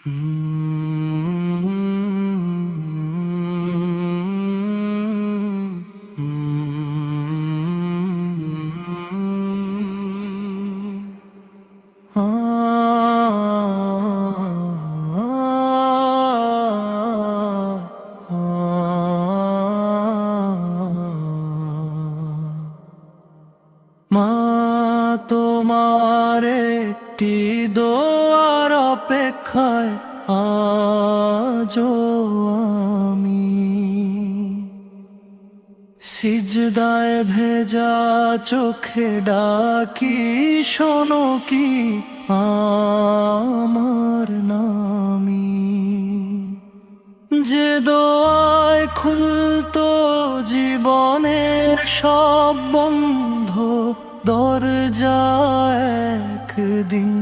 মা, তোমার একটি দোয়ার অপেক্ষায় আজও আমি সিজদায় ভেজা চোখে ডাকি, শোনো কি আমার নামি। যে দোয়ায় খুলতো জীবনের সব বন্ধ দরজা একদিন,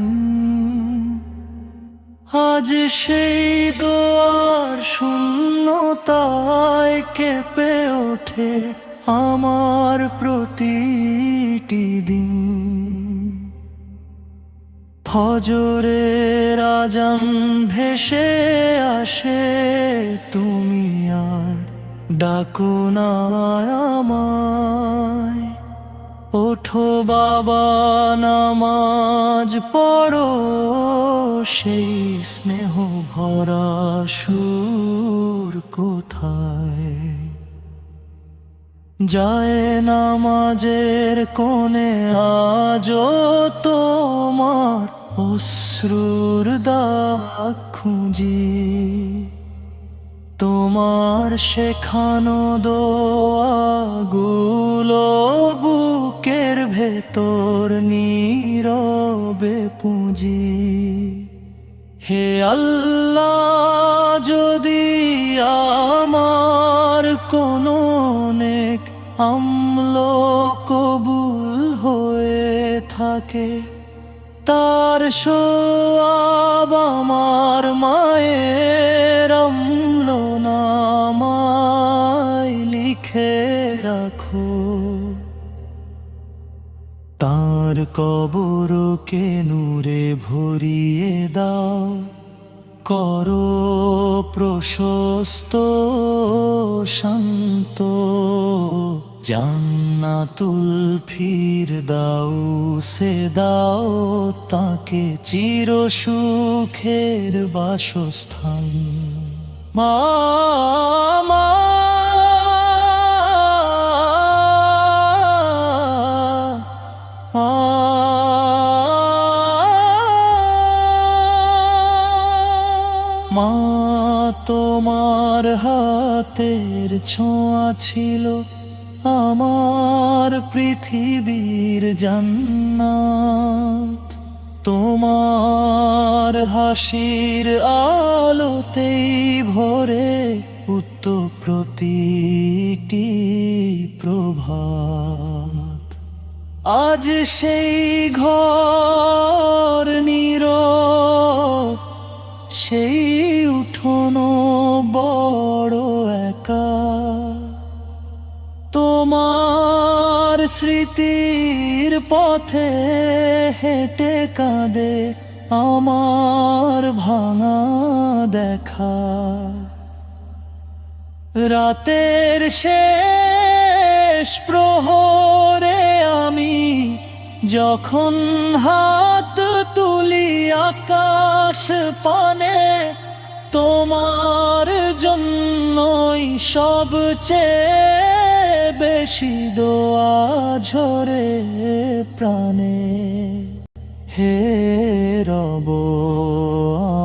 আজ সেই দোয়ার শূন্যতায় কেঁপে ওঠে আমার প্রতিটি দিন। ফজরের আজান ভেসে আসে, তুমি আর ডাকো না আমায়। ওঠো বাবা, নামাজ পড়ো, সেই স্নেহ ভরা সুর কোথায়? যায় নামাজের কোণে আজও তোমার অশ্রুর দাগ খুঁজি। তোমার শেখানো দোয়াগুলো বুকের ভেতর নীরবে পুঁজি। হে আল্লাহ, যদি আমার কোনো নেক আমল কবুল হয়ে থাকে, তার সওয়াব আমার মায়ের আমল নামায় লিখে রাখো। তার কবরকে নূরে ভরিয়ে দাও, করো প্রশস্ত শান্ত। জান্নাতুল ফিরদাউসে দাও তাকে চির সুখের বাসস্থান। মা, মা, মা, তোমার হাতের ছোঁয়া ছিল আমার পৃথিবীর জান্নাত। তোমার হাসির আলোতেই ভরে উঠত প্রতিটি প্রভাত। আজ সেই ঘর নীরব, সেই উঠোন বড় একা। তোমার স্মৃতির পথে হেঁটে কাঁদে আমার ভাঙা দেখা। রাতের শেষ প্রহরে আমি যখন হাত তুলি আকাশ পানে, তোমার জন্যই সবচেয়ে বেশি দোয়া ঝরে প্রাণে। হে রব,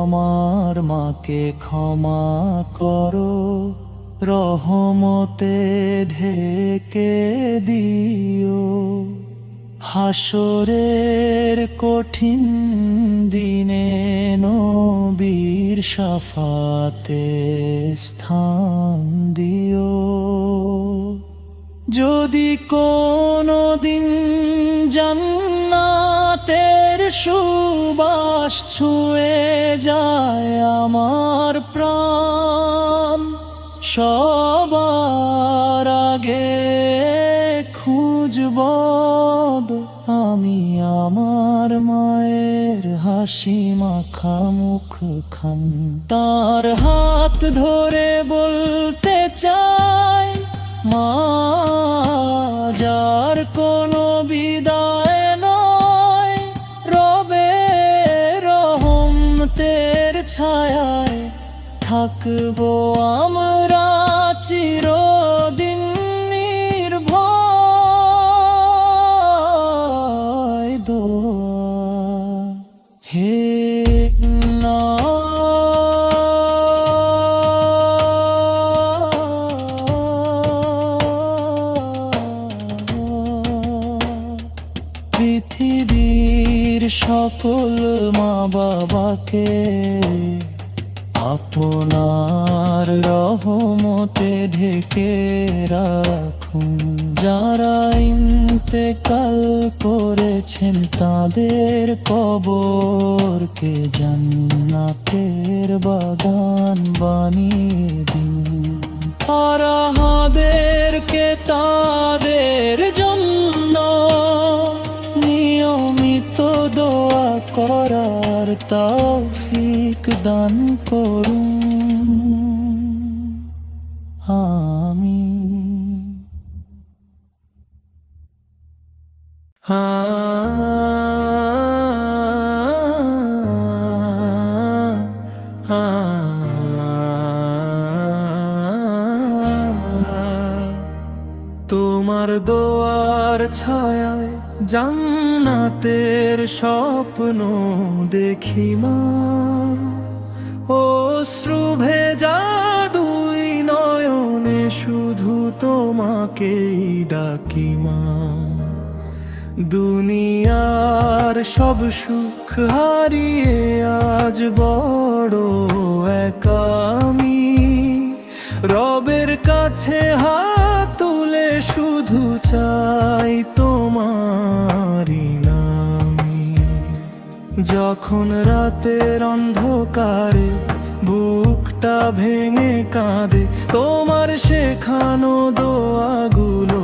আমার মাকে ক্ষমা করো, রহমতে ঢেকে দিও। হাসরের কঠিন দিনে নবীর শাফাতে স্থান দিও। যদি কোনো দিন জান্নাতের সুবাস ছুঁয়ে যায় আমার প্রাণ, সবার আগে খুঁজব আমি আমার মায়ের হাসি মাখা মুখ। খান। তার হাত ধরে বলতে চাই, মা, যার কোনো বিদায় নয়, রবে রহমতের ছায়ায় থাকবো আমরা চিরদিন নির্ভয়। দোয়া হে না পৃথিবীর সকল মা বাবাকে আপনার রহমতে ঢেকে রাখুন। যারা ইন্তেকাল করেছেন তাদের কবরকে জান্নাতের বাগান বানিয়ে দিন। আর আমাদেরকে তাদের জন্য নিয়মিত দোয়া করার তৌফিক দান করুন। আমিন। তোমার দোয়ার ছায়ায় জান্নাতের স্বপ্ন দেখি মা, অশ্রু ভেজা দুই নয়নে শুধু তোমাকেই ডাকি মা। দুনিয়ার সব সুখ হারিয়ে আজ বড় একা আমি, রবের কাছে হাত তুলে শুধু চাই তোমারি নামে। যখন রাতের অন্ধকারে বুকটা ভেঙে কাঁদে, তোমার শেখানো দোয়াগুলো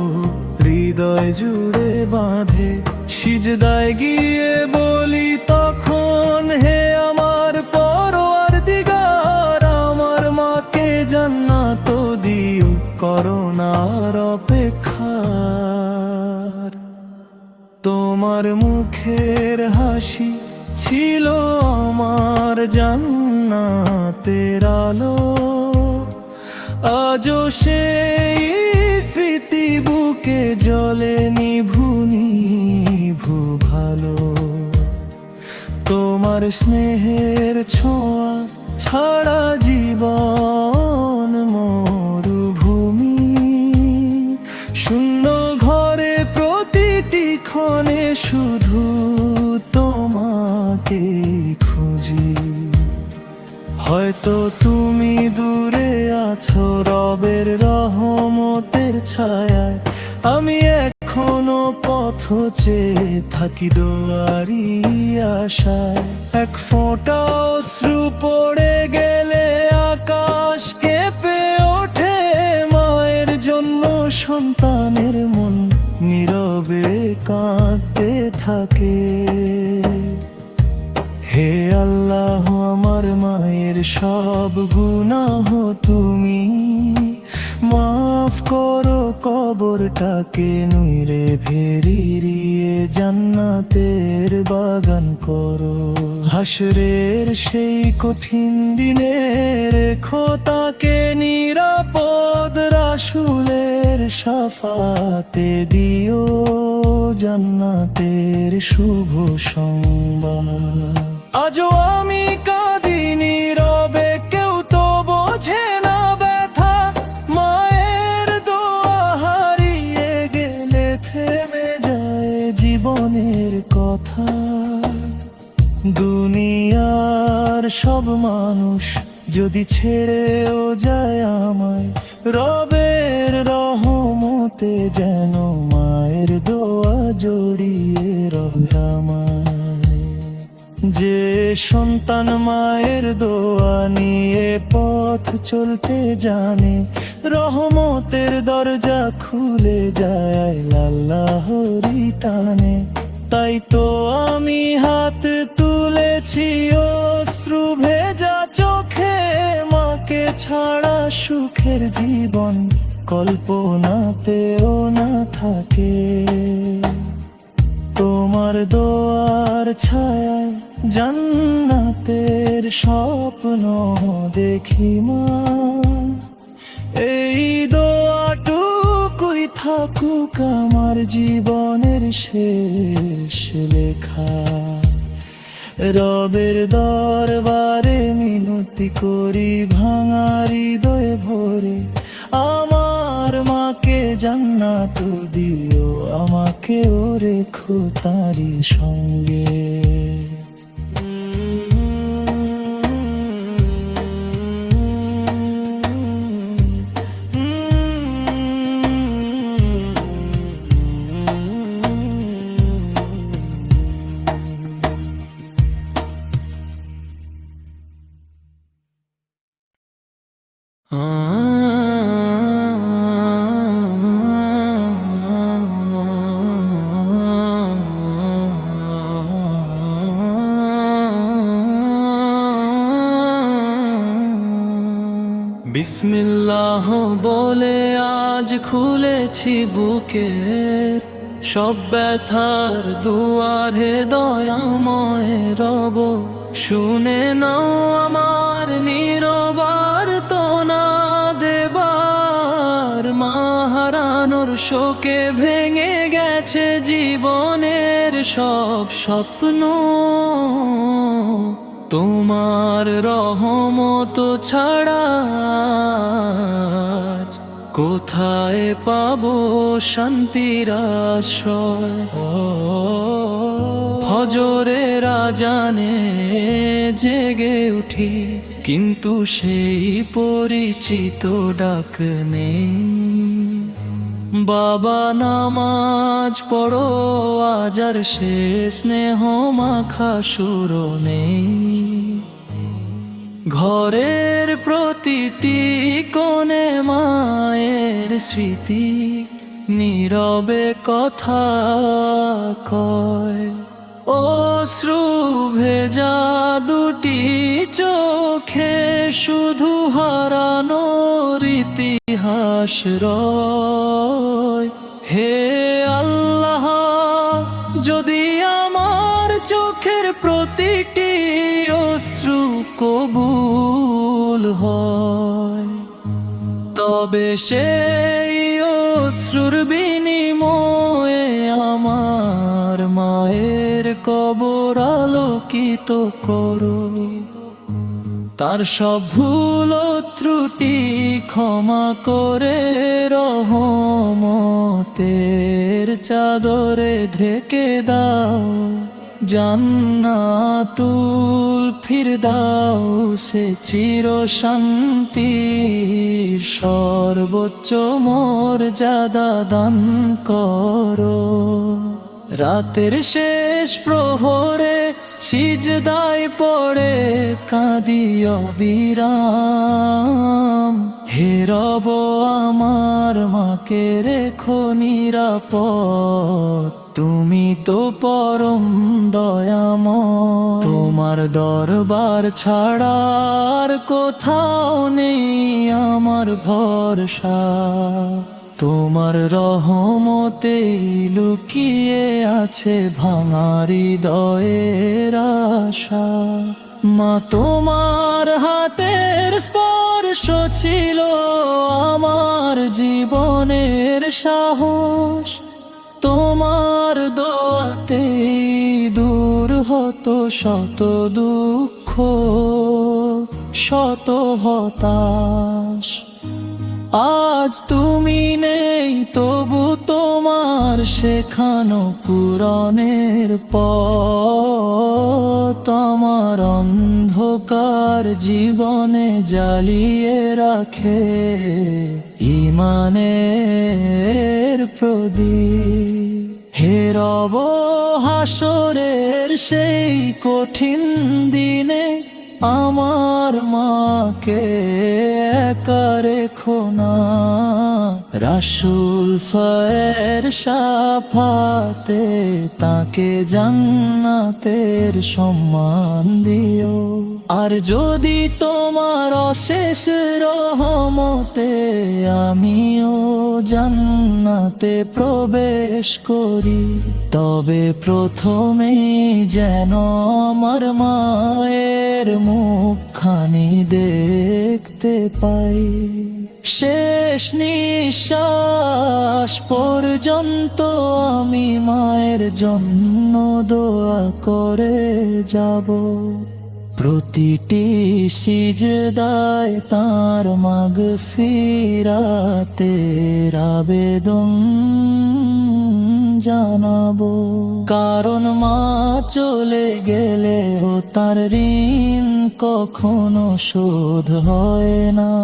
হৃদয় জুড়ে বাঁধে। সিজদায় গিয়ে বলি তখন, হে আমার পরওয়ারদিগার, আমার মাকে জান্নাত দিও, করোনার অপেক্ষার। তোমার মুখের হাসি ছিল আমার জান্নাতের আলো, আজও সেই স্মৃতি বুকে জ্বলে নিভু নিভু ভালো। তোমার স্নেহের ছোঁয়া ছাড়া জীবন মরুভূমি, শূন্য ঘরে প্রতিটি ক্ষণে শুধু তোমাকে খুঁজি। হয়তো তুমি দূরে আছো রবের রহমতের ছায়ায়, আমি এখনো পথ চেয়ে থাকি দোয়ারি আশায়। এক ফোঁটা অশ্রু পড়ে গেলে আকাশ কেঁপে ওঠে, মায়ের জন্য সন্তানের মন নীরবে কাঁদতে থাকে। হে আল্লাহ, আমার মায়ের সব গুনাহ তুমি মাফ করো, কবরটাকে নূরে ভেরিয়ে জান্নাতের বাগান করো। হাসরের সেই কঠিন দিনে রেখো তাকে নিরাপদ, রাসূলের শাফাতে দিও জান্নাতের শুভ সংবাদ। আজও আমি কাঁদি নীরবে, কেউ তো বোঝে না ব্যথা, মায়ের দোয়া হারিয়ে গেলে থেমে যায় জীবনের কথা। দুনিয়ার সব মানুষ যদি ছেড়েও যায় আমায়, রবের রহমতে যেন মায়ের দোয়া জড়িয়ে রবে আমায়। যে সন্তান মায়ের দোয়া নিয়ে পথ চলতে জানে, রহমতের দরজা খুলে যায় আল্লাহরই টানে। তাই তো আমি হাত তুলেছি ও অশ্রু ভেজা চোখে মাকে ছাড়া সুখের জীবন কল্পনাতেও না থাকে। তোমার দোয়ার ছায়ায় জান্নাতের স্বপ্ন দেখি মা। এই দোয়াটুকুই থাকুক আমার জীবনের শেষ লেখা। রবের দরবারে মিনতি করি ভাঙা হৃদয়ে ভরে, আমার মাকে জান্নাত দিও, আমাকেও রেখো তারি সঙ্গে। বিসমিল্লাহ বলে আজ খুলেছি বুকের সব ব্যথার দুয়ারে, দয়াময় রব শুনে নাও আমার নীরবার তোনা দেবার। মা হারানোর শোকে ভেঙে গেছে জীবনের সব স্বপ্ন, তোমার রহমত ছাড়া কোথায় পাবো শান্তির আশ্রয়। ফজরের আজানে জেগে উঠি, কিন্তু সেই পরিচিত ডাক নেই। বাবা নামাজ পড়ো আজ আর সে স্নেহ মাখা সুর নেই। ঘরের প্রতিটি কোণে মায়ের স্মৃতি নীরবে কথা কয়। অশ্রু ভেজা দুটি চোখে শুধু হারানোর ইতিহাস রয়। হে আল্লাহ, যদি আমার চোখের প্রতিটি অশ্রু কবুল হয়, তবে সেই অশ্রুর বিনিময়ে আমার মায়ের কবর আলোকিত করো। তার সব ভুল ত্রুটি ক্ষমা করে রহমতের চাদরে ঢেকে দাও। জান্নাতুল ফিরদাউসে চির শান্তির সর্বোচ্চ মর্যাদা দান করো। রাতের শেষ প্রহরে সিজদায় পড়ে কাঁদি অবিরাম। হে রব, আমার মাকে রেখো নিরাপদ, তুমি তো পরম দয়াময়। তোমার দরবার ছাড়া আর কোথাও নেই আমার ভরসা। তোমার রহমতে লুকিয়ে আছে ভাঙা হৃদয়ের আশা। মা, তোমার হাতের স্পর্শ ছিল আমার জীবনের সাহস। তোমার দোয়াতে দূর হতো শত দুঃখ, শত হতাশ। আজ তুমি নেই, তবু তোমার শেখানো পুরাণের পথ আমার অন্ধকার জীবনে জ্বালিয়ে রাখে ঈমানের প্রদীপ। হে রব, হাসরের সেই কঠিন দিনে আমার মাকে একা রেখো না, রাসূল ফায়ের শাফাতে তাকে জান্নাতের সম্মান দিও। আর যদি তোমার অশেষ রহমতে আমিও জান্নাতে প্রবেশ করি, তবে প্রথমেই যেন আমার মায়ের মুখখানি দেখতে পাই। শেষ নিঃশ্বাস পর্যন্ত আমি মায়ের জন্য দোয়া করে যাব। প্রতিটি সিজদায় তাঁর মাগফিরাতের আবেদন জানাবো। কারণ মা চলে গেলেও তার ঋণ কখনো শোধ হয় না।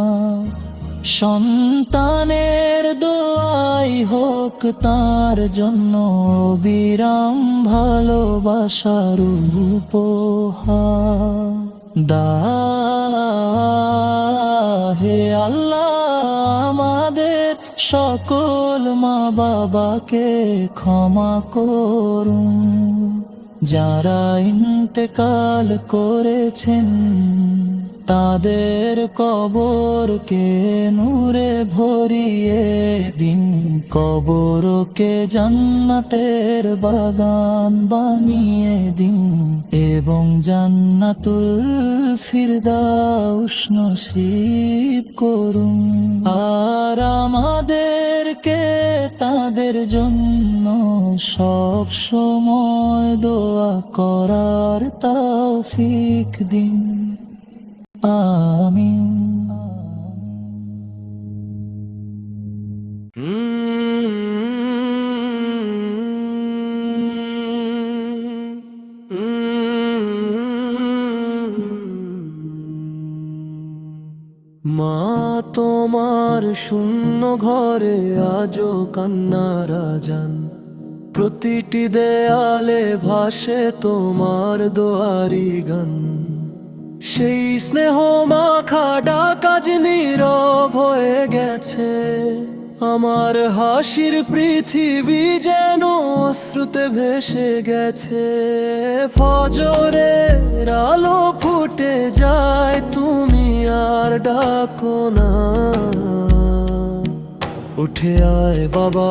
সন্তানের দোয়াই হোক তার জন্য বিরাম ভালোবাসার উপহার। হে আল্লাহ, আমাদের সকল মা বাবাকে ক্ষমা করুন, যারা ইন্তেকাল করেছেন তাদের কবরকে নূরে ভরিয়ে দিন, কবরকে জান্নাতের বাগান বানিয়ে দিন, এবং জান্নাতুল ফিরদাউস নসিব করুন। আর আমাদেরকে তাদের জন্য সব সময় দোয়া করার তৌফিক দিন। আমিন। মা তোমার শূন্য ঘরে আজও কান্নার আজান, প্রতিটি দেয়ালে ভাসে তোমার দোয়ারি গান। সেই স্নেহ মাখা ডাক আজ নীরব হয়ে গেছে, আমার হাসির পৃথিবী যেন অশ্রুতে ভেসে গেছে। ফজরের আলো ফুটে যায়, তুমি আর ডাকো না। উঠে আয় বাবা,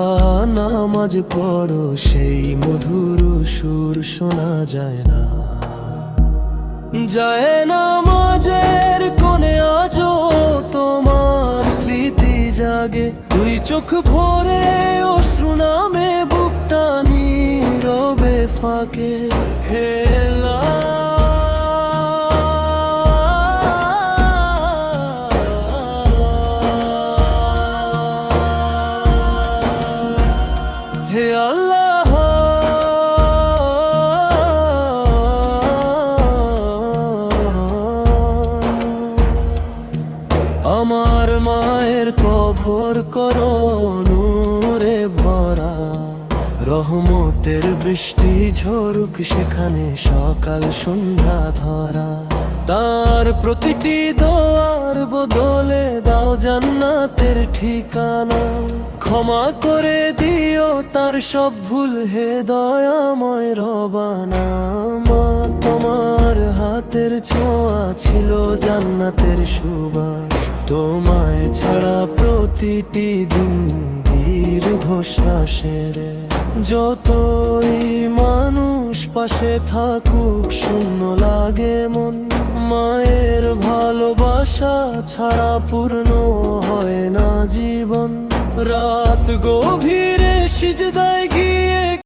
নামাজ পড়ো, সেই মধুর সুর শোনা যায় না। যায় নামাজের কোণে আজও তোমার স্মৃতি জাগে, তুই চোখ ভরে অশ্রু নামে বুকটা নীরবে ফাঁকে। হে হে আল্লাহ, আমার মায়ের কবর করো নূরে ভরা, রহমতের বৃষ্টি ঝরুক সেখানে সকাল সন্ধ্যা ধরা। তার প্রতিটি দোয়ার বদলে দাও জান্নাতের ঠিকানা। ক্ষমা করে দিও তার সব ভুল, হে দয়াময় রবানা। মা তোমার হাতের ছোঁয়া ছিল জান্নাতের সুবাস, তোমায় ছাড়া প্রতিটি দিন দীর্ঘশ্বাসের। যতই মানুষ পাশে থাকুক শূন্য লাগে মন, মায়ের ভালোবাসা ছাড়া পূর্ণ হয় না জীবন। রাত গভীরে সিজদায় গিয়ে